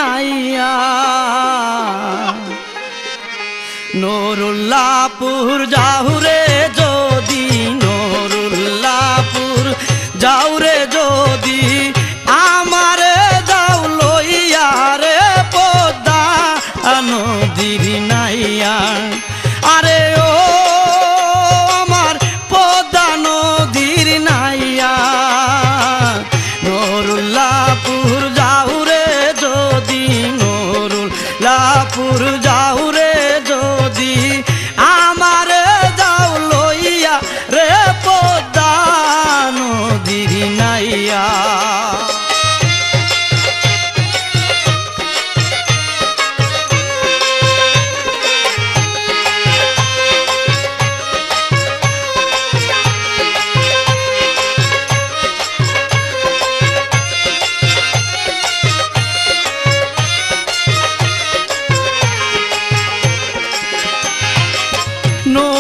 নাইয়া নুরুল্লাহপুর যাহুরে যদি নুরুল্লাহপুর যাউরে যদি আমারে যাও লইয়া রে পদ্মা নদীর নাইয়া আরে ও আমার পদ্মা নদীর নাইয়া নুরুল্লাহপুর যাউরে যদি নুরুল্লাহপুর যাউরে যদি আমারে যাও লইয়া রে পদ্মা নদীর নাইয়া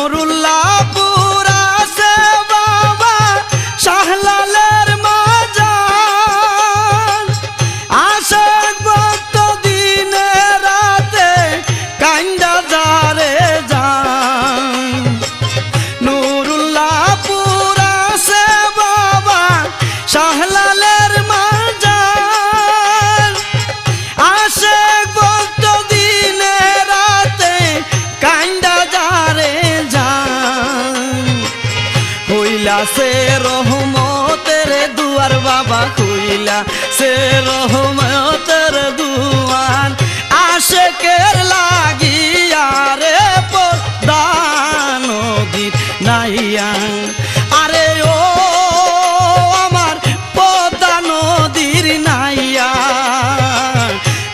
নুরুল্লাহপুর আছে বাবা শাহলালের মাজার আশেক ভক্ত দিনে রাতে কান্দা যারে যান নুরুল্লাহপুর আছে বাবা শাহলালের মাজার আশেক ভক্ত দিনে রাতে কান্দা যারে কইলা সে রহমতের দুয়ার বাবা কইলা সে রহমতের দুয়ার আশেকের লাগিয়া রে পদ্মা নদীর নাইয়া আরে ও আমার পদ্মা নদীর নাইয়া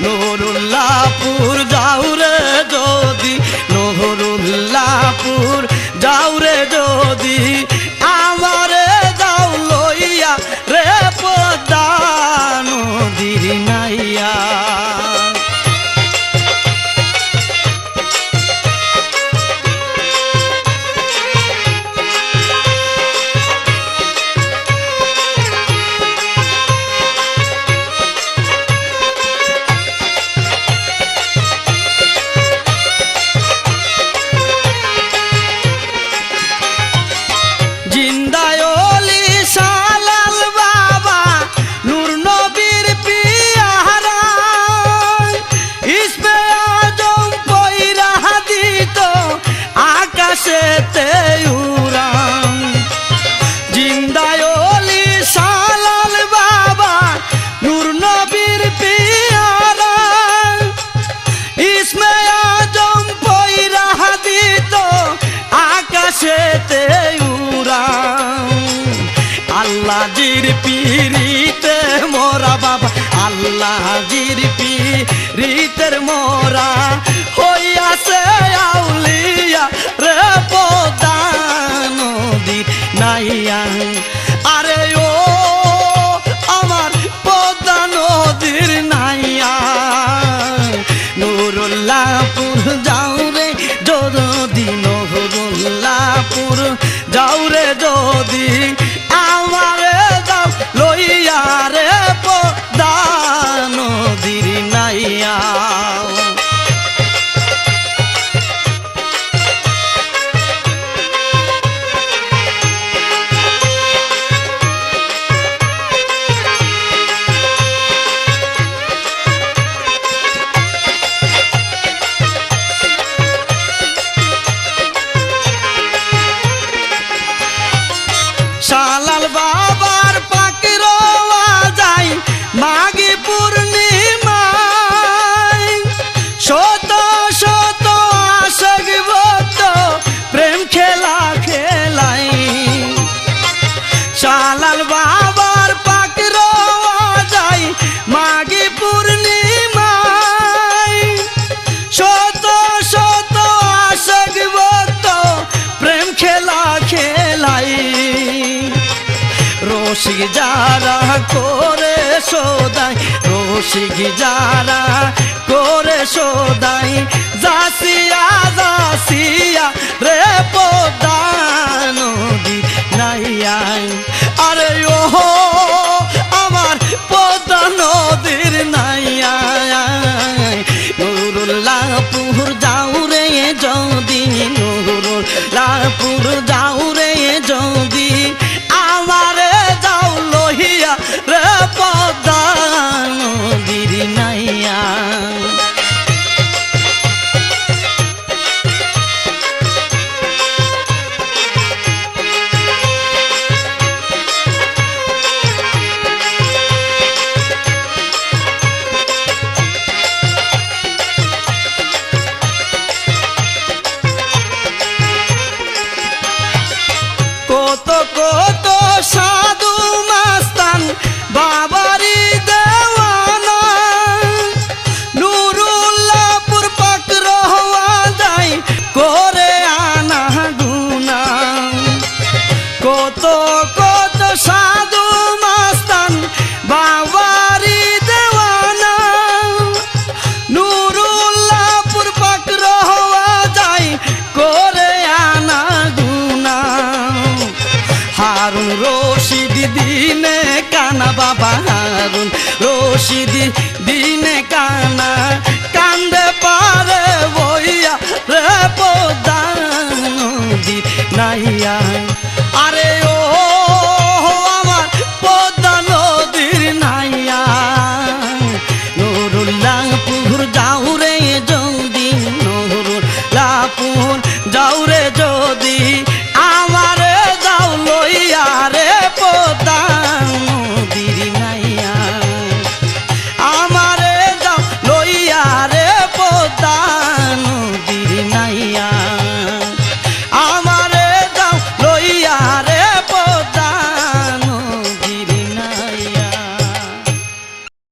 নুরুল্লাহপুর যাউরে যদি নুরুল্লাহপুর যাউরে যদি আমারে যাও লইয়া রে পদ্মা নদীর নাইয়া জিন্দায় ওলি শাহলাল বাবা নূর নবীর পিয়ারা ইসমে আজম পয়রা দিত আকাশেতে উড়ান জিন্দায় ওলি শাহলাল বাবা নূর নবীর পিয়ারা ইসমে আজম পয়রা দিত আকাশেতে আল্লাহ জির পিরিতে মোরা বাবা আল্লাহ জির পিরিতের মোরা হইয়াছে আউলিয়া রে পদ্মা নদীর নাইয়া আরে ও আমার পদ্মা নদীর নাইয়া নুরুল্লাহপুর যাউরে যদি নুরুল্লাহপুর যাউরে যদি আমারে যাও লইয়া রে পদ্মা নদীর নাইয়া শাহলাল বাবার পাখির যায় মাঘী পূর্ণিমায় শত শত আশেক ভক্ত প্রেম খেলা খেলাই শাহলাল বাবার পাখির যায় মাঘী পূর্ণিমায় শত শত আশেক ভক্ত প্রেম খেলা খেলাই রসিক যারা করে সদাই রসিক যারা করে সদাই যাসিয়া যাসিয়া রে পদ্মা নদী নাইয়া আরে ও আমার পদ্মা নদীর নাইয়া দিনে কানা কান্দে পারে বইয়া রে পদ্মা নদীর নাইয়া আরে ও আমার পদ্মা নদীর নাইয়া নুরুল্লাহপুর যাও রে যদি নুরুল্লাহপুর যাও রে যদি